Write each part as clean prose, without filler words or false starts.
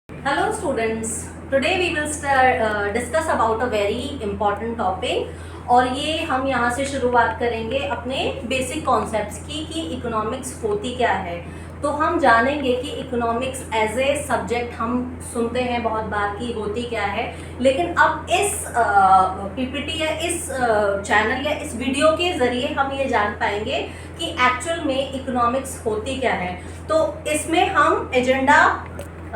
Hello students, today we will discuss about a very important topic और ये हम यहाँ से शुरुआत करेंगे अपने बेसिक कॉन्सेप्ट्स की कि इकोनॉमिक्स होती क्या है। तो हम जानेंगे कि इकोनॉमिक्स एज ए सब्जेक्ट हम सुनते हैं बहुत बार कि होती क्या है, लेकिन अब इस पीपीटी या इस चैनल या इस वीडियो के ज़रिए हम ये जान पाएंगे कि एक्चुअल में इकोनॉमिक्स होती क्या है। तो इसमें हम एजेंडा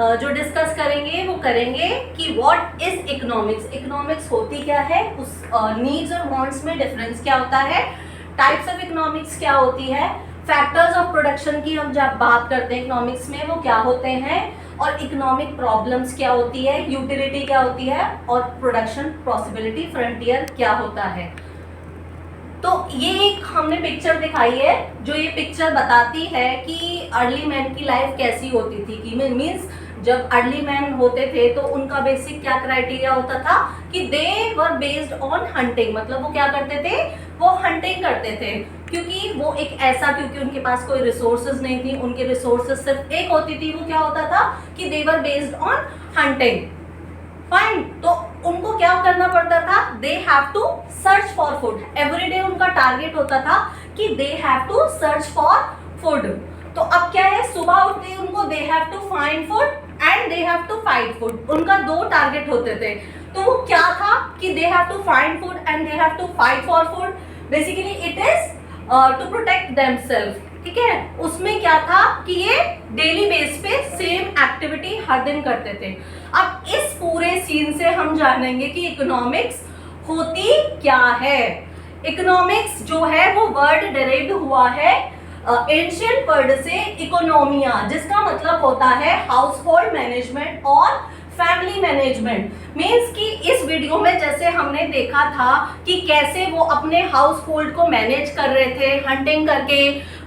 जो डिस्कस करेंगे वो करेंगे कि व्हाट इज इकोनॉमिक्स, इकोनॉमिक्स होती क्या है, उस नीड्स और वांट्स में डिफरेंस क्या होता है, टाइप्स ऑफ इकोनॉमिक्स क्या होती है, फैक्टर्स ऑफ प्रोडक्शन की हम जब बात करते हैं इकोनॉमिक्स में वो क्या होते हैं, और इकोनॉमिक प्रॉब्लम्स क्या होती है, यूटिलिटी क्या होती है, और प्रोडक्शन पॉसिबिलिटी फ्रंटियर क्या होता है। तो ये एक हमने पिक्चर दिखाई है जो ये पिक्चर बताती है कि अर्ली मैन की लाइफ कैसी होती थी, कि मीन्स जब अर्ली मैन होते थे तो उनका बेसिक क्या क्राइटेरिया होता था कि they were based on hunting, मतलब वो क्या करते थे, वो हंटिंग करते थे, क्योंकि वो एक ऐसा, क्योंकि उनके पास कोई रिसोर्सेज नहीं थी, उनके रिसोर्सेज सिर्फ एक होती थी, वो क्या होता था कि they were based on hunting. Fine, तो उनको क्या करना पड़ता था, they have to search for food, everyday उनका टारगेट होता था कि they have to search for food. तो अब क्या है, सुबह उठते ही उनको they have to find food and they have to fight food, उनका दो टारगेट होते थे। तो वो क्या था कि they have to find food and they have to fight for food, basically it is to protect themself, ठीक है। उसमें क्या था कि ये डेली बेस पे सेम एक्टिविटी हर दिन करते थे। अब इस पूरे सीन से हम जानेंगे कि इकोनॉमिक्स होती क्या है। इकोनॉमिक्स जो है वो वर्ड डेराइव्ड हुआ है एंशिएंट वर्ड से इकोनोमिया, जिसका मतलब होता है हाउस होल्ड मैनेजमेंट और फैमिली मैनेजमेंट। मीन्स कि इस वीडियो में जैसे हमने देखा था कि कैसे वो अपने हाउस होल्ड को मैनेज कर रहे थे हंटिंग करके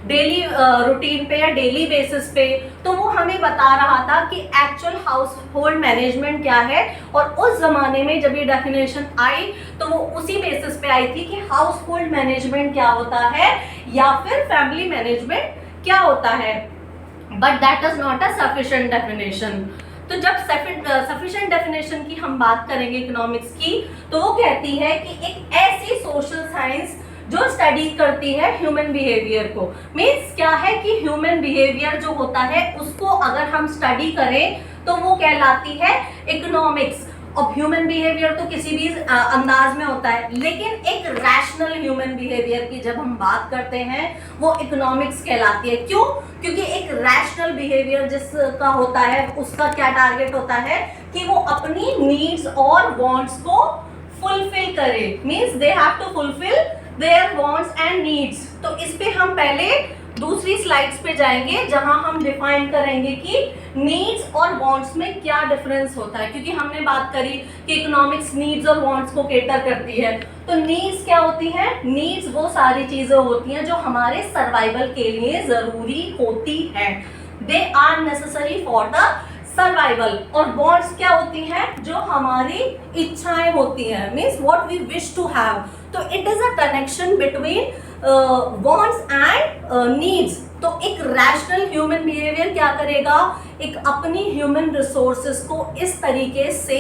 डेली रूटीन पे या डेली बेसिस पे, तो वो हमें बता रहा था कि एक्चुअल हाउस होल्ड मैनेजमेंट क्या है। और उस जमाने में जब ये डेफिनेशन आई तो वो उसी बेसिस पे आई थी कि हाउस होल्ड मैनेजमेंट क्या होता है या फिर फैमिली मैनेजमेंट क्या होता है, but that is not a sufficient definition. तो जब सफिशिएंट डेफिनेशन की हम बात करेंगे इकोनॉमिक्स की, तो वो कहती है कि एक ऐसी सोशल साइंस जो स्टडी करती है ह्यूमन बिहेवियर को। मीन्स क्या है कि ह्यूमन बिहेवियर जो होता है उसको अगर हम स्टडी करें तो वो कहलाती है इकोनॉमिक्स। अब ह्यूमन बिहेवियर तो किसी भी अंदाज में होता है, लेकिन एक रैशनल ह्यूमन बिहेवियर की जब हम बात करते हैं वो इकोनॉमिक्स कहलाती है। क्यों? क्योंकि एक रैशनल बिहेवियर जिसका होता है उसका क्या टारगेट होता है कि वो अपनी नीड्स और वांट्स को फुलफिल करे, means they have to fulfil their wants and needs. तो इस पे हम पहले दूसरी स्लाइड्स पे जाएंगे जहां हम डिफाइन करेंगे कि नीड्स और वांट्स में क्या डिफरेंस होता है, क्योंकि हमने बात करी कि इकोनॉमिक्स नीड्स और वांट्स को केटर करती है। तो नीड्स क्या होती हैं? नीड्स वो सारी चीजें होती हैं जो हमारे सर्वाइवल के लिए जरूरी होती हैं, they are necessary for the survival. और वांट्स क्या होती हैं? जो हमारी इच्छाएं होती हैं, means what we wish to have. तो it is a connection between wants and needs. तो एक रैशनल ह्यूमन बिहेवियर क्या करेगा, एक अपनी ह्यूमन रिसोर्सेस को इस तरीके से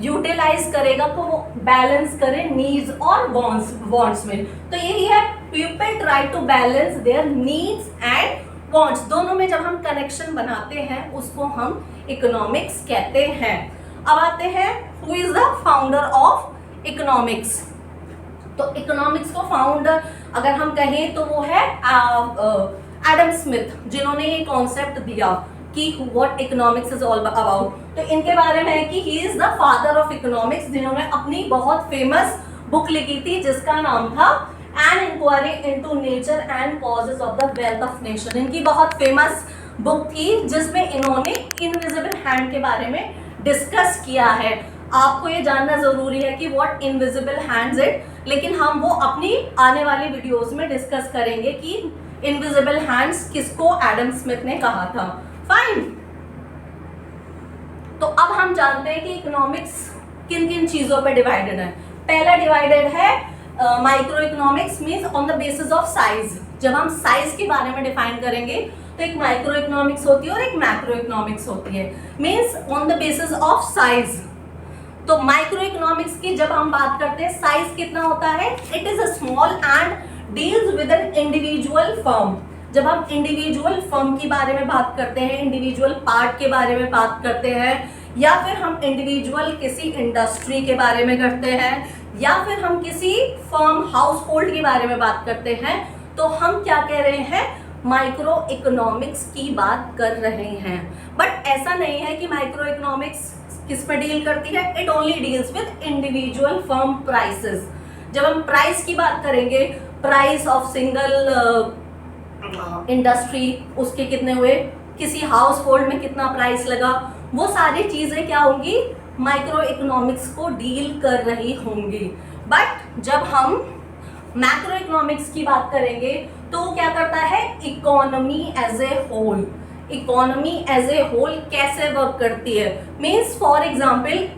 यूटिलाइज करेगा को वो बैलेंस करे नीड्स और वांट्स में। तो यही है, people try to balance their needs and wants, दोनों में जब हम कनेक्शन बनाते हैं उसको हम इकोनॉमिक्स कहते हैं। अब आते हैं who is the founder of economics. तो इकोनॉमिक्स को फाउंडर अगर हम कहें तो वो है एडम स्मिथ, जिन्होंने ये कॉन्सेप्ट दिया कि what economics is all about. तो इनके बारे में है कि he is the father of economics, जिन्होंने अपनी बहुत फेमस बुक लिखी थी जिसका नाम था an inquiry into nature and causes of the wealth of nation. इनकी बहुत फेमस बुक थी जिसमें इन्होंने इनविजिबल हैंड के बारे में डिस्कस किया है। आपको ये जानना जरूरी है कि व्हाट इनविजिबल हैंड्स इट, लेकिन हम वो अपनी आने वाली वीडियोस में डिस्कस करेंगे कि इनविजिबल हैंड्स किसको एडम स्मिथ ने कहा था। फाइन, तो अब हम जानते हैं कि इकोनॉमिक्स किन किन चीजों पर डिवाइडेड है। पहला डिवाइडेड है micro economics, means on the basis of size. जब हम साइज के बारे में डिफाइन करेंगे तो एक माइक्रो इकोनॉमिक्स होती है और एक मैक्रो इकोनॉमिक्स होती है, means on the basis of size. तो माइक्रो इकोनॉमिक्स की जब हम बात करते हैं, साइज कितना होता है, it is a small and deals with an individual firm. जब हम इंडिविजुअल फर्म के बारे में बात करते हैं, इंडिविजुअल पार्ट के बारे में बात करते हैं, या फिर हम इंडिविजुअल किसी इंडस्ट्री के बारे में करते हैं, या फिर हम किसी फर्म हाउस होल्ड के बारे में बात करते हैं, तो हम क्या कह रहे हैं, माइक्रो इकोनॉमिक्स की बात कर रहे हैं। बट ऐसा नहीं है कि माइक्रो इकोनॉमिक्स किस पे डील करती है, it only deals with individual firm prices. जब हम प्राइस की बात करेंगे, प्राइस ऑफ सिंगल इंडस्ट्री, उसके कितने हुए, किसी हाउस होल्ड में कितना प्राइस लगा, वो सारी चीजें क्या होंगी, माइक्रो इकोनॉमिक्स को डील कर रही होंगी। बट जब हम मैक्रो इकोनॉमिक्स की बात करेंगे तो वो क्या करता है, economy as a whole. Economy as a whole कैसे वर्क करती है, मीन्स फॉर एग्जाम्पल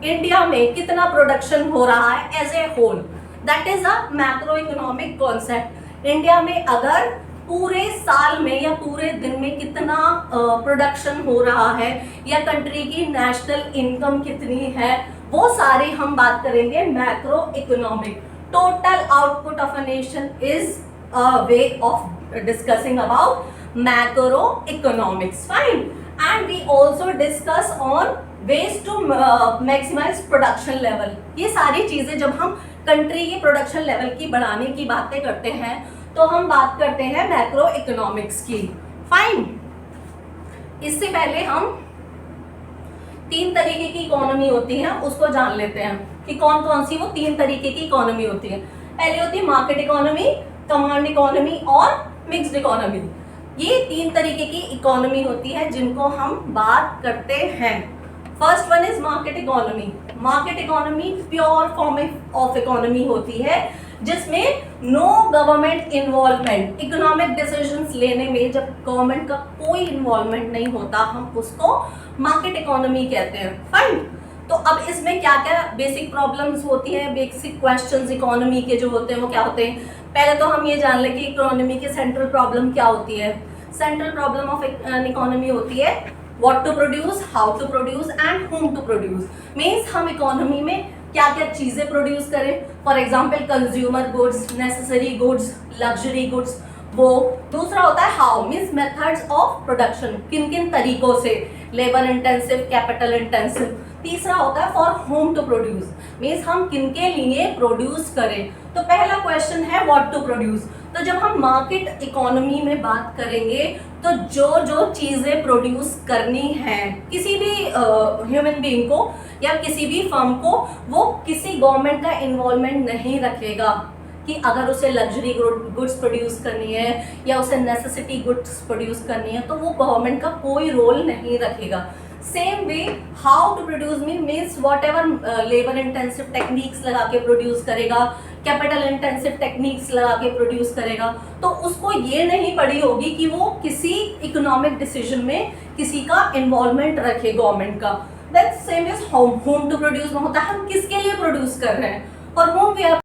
इंडिया में कितना प्रोडक्शन हो रहा है as a whole, that is a macro economic concept. India में अगर पूरे साल में या पूरे दिन में कितना प्रोडक्शन हो रहा है, या कंट्री की नेशनल इनकम कितनी है, वो सारे हम बात करेंगे macro economic. Total output of a nation is a way of discussing about macro economics, fine. And we also discuss on ways to maximise production level. ये सारी चीजें जब हम कंट्री के प्रोडक्शन लेवल की बढ़ाने की बातें करते हैं तो हम बात करते हैं मैक्रो इकोनॉमिक्स की, फाइन। इससे पहले हम 3 तरीके की इकोनॉमी होती है उसको जान लेते हैं कि कौन कौन सी वो 3 तरीके की इकोनॉमी होती है। पहले होती है मार्केट इकोनॉमी, कमांड इकोनॉमी और मिक्स्ड इकोनॉमी। ये 3 तरीके की इकोनॉमी होती है जिनको हम बात करते हैं। First one is market economy. Market economy pure form of economy होती है जिसमें no government involvement, economic decisions लेने में जब गवर्नमेंट का कोई इन्वॉल्वमेंट नहीं होता, हम उसको मार्केट इकोनॉमी कहते हैं, फाइन। तो अब इसमें क्या क्या बेसिक प्रॉब्लम्स होती हैं, बेसिक क्वेश्चंस इकोनॉमी के जो होते हैं वो क्या होते हैं। पहले तो हम ये जान लें कि इकोनॉमी की सेंट्रल प्रॉब्लम क्या होती है। सेंट्रल प्रॉब्लम ऑफ इकोनॉमी होती है what to produce, how to produce and whom to produce. Means हम इकोनॉमी में क्या क्या चीजें प्रोड्यूस करें, for example consumer goods, necessary goods, luxury goods, वो। दूसरा होता है how, means methods of production, किन किन तरीकों से, लेबर इंटेंसिव, कैपिटल इंटेंसिव। तीसरा होता है for whom to produce, means हम किन के लिए प्रोड्यूस करें। तो पहला क्वेश्चन है व्हाट टू प्रोड्यूस। तो जब हम मार्केट इकोनॉमी में बात करेंगे तो जो जो चीजें प्रोड्यूस करनी है किसी भी ह्यूमन बीइंग को या किसी भी फर्म को, वो किसी गवर्नमेंट का इन्वॉल्वमेंट नहीं रखेगा कि अगर उसे लग्जरी गुड्स प्रोड्यूस करनी है या उसे नेसेसिटी गुड्स प्रोड्यूस करनी है तो वो गवर्नमेंट का कोई रोल नहीं रखेगा। Same way how to produce means whatever labour intensive techniques लगा के प्रोड्यूस करेगा, कैपिटल इंटेंसिव टेक्निक्स लगा के प्रोड्यूस करेगा, तो उसको ये नहीं पड़ी होगी कि वो किसी इकोनॉमिक डिसीजन में किसी का इन्वॉल्वमेंट रखे गवर्नमेंट का। That same is whom to produce में होता है हम किसके लिए प्रोड्यूस कर रहे हैं, और whom we are.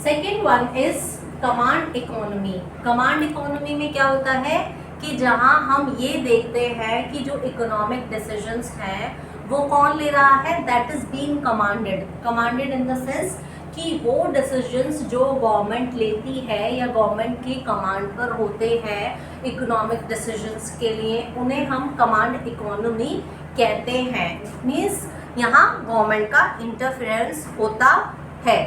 Second one is command economy. Command economy में क्या होता है कि जहां हम ये देखते हैं कि जो इकोनॉमिक डिसीजंस हैं वो कौन ले रहा है, that is being commanded. Commanded in the sense कि वो डिसीजंस जो गवर्नमेंट लेती है या गवर्नमेंट की कमांड पर होते हैं इकोनॉमिक डिसीजंस के लिए, उन्हें हम कमांड इकोनॉमी कहते हैं। मीन्स यहाँ गवर्नमेंट का इंटरफेरेंस होता है।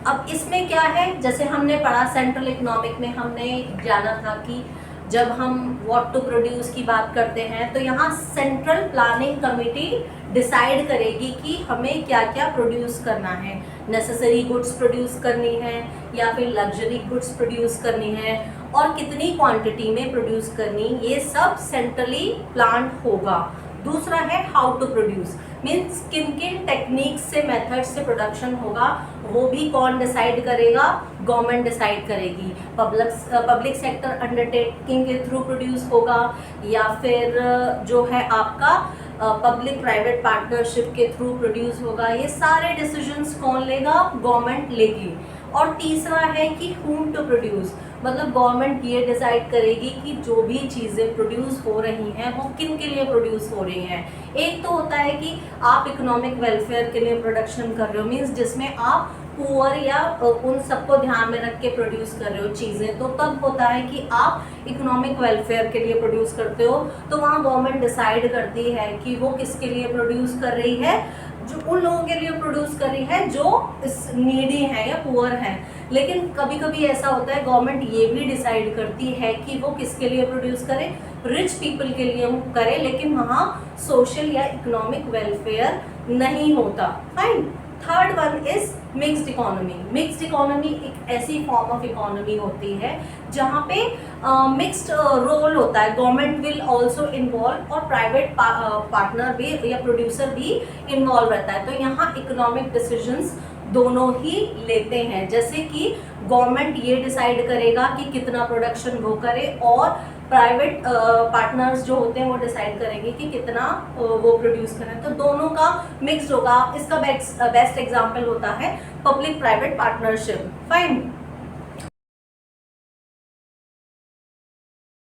अब इसमें क्या है, जैसे हमने पढ़ा सेंट्रल इकोनॉमिक में, हमने जाना था कि जब हम व्हाट टू प्रोड्यूस की बात करते हैं तो यहाँ सेंट्रल प्लानिंग कमेटी डिसाइड करेगी कि हमें क्या क्या प्रोड्यूस करना है, नेसेसरी गुड्स प्रोड्यूस करनी है या फिर लग्जरी गुड्स प्रोड्यूस करनी है और कितनी क्वांटिटी में प्रोड्यूस करनी, ये सब सेंट्रली प्लान होगा। दूसरा है हाउ टू प्रोड्यूस, मीन्स किन किन टेक्निक्स से, मेथड से प्रोडक्शन होगा, वो भी कौन डिसाइड करेगा, गवर्नमेंट डिसाइड करेगी। पब्लिक सेक्टर अंडरटेकिंग के थ्रू प्रोड्यूस होगा या फिर जो है आपका पब्लिक प्राइवेट पार्टनरशिप के थ्रू प्रोड्यूस होगा, ये सारे डिसीजंस कौन लेगा? गवर्नमेंट लेगी। और तीसरा है कि whom टू प्रोड्यूस, मतलब गवर्नमेंट ये डिसाइड करेगी कि जो भी चीज़ें प्रोड्यूस हो रही हैं वो किन के लिए प्रोड्यूस हो रही हैं। एक तो होता है कि आप इकोनॉमिक वेलफेयर के लिए प्रोडक्शन कर रहे हो, मीन्स जिसमें आप पुअर या उन सबको ध्यान में रख के प्रोड्यूस कर रहे हो चीज़ें, तो तब होता है कि आप इकोनॉमिक वेलफेयर के लिए प्रोड्यूस करते हो। तो वहाँ गवर्नमेंट डिसाइड करती है कि वो किसके लिए प्रोड्यूस कर रही है, जो उन लोगों के लिए प्रोड्यूस कर रही है जो इस नीडी है या पुअर है। लेकिन कभी कभी ऐसा होता है गवर्नमेंट ये भी डिसाइड करती है कि वो किसके लिए प्रोड्यूस करे, रिच पीपल के लिए करे, लेकिन वहाँ सोशल या इकोनॉमिक वेलफेयर नहीं होता। Fine. Third one is mixed economy. Mixed economy एक ऐसी फॉर्म ऑफ इकोनॉमी होती है जहाँ पे मिक्स्ड रोल होता है, गवर्नमेंट विल आल्सो इन्वॉल्व और प्राइवेट पार्टनर भी या प्रोड्यूसर भी इन्वॉल्व रहता है। तो यहाँ इकोनॉमिक डिसीजंस दोनों ही लेते हैं, जैसे कि गवर्नमेंट ये डिसाइड करेगा कि कितना प्रोडक्शन वो करे और प्राइवेट पार्टनर्स जो होते हैं वो डिसाइड करेंगे कि कितना वो प्रोड्यूस करें। तो दोनों का मिक्स होगा। इसका बेस्ट एग्जांपल होता है पब्लिक प्राइवेट पार्टनरशिप। फाइन।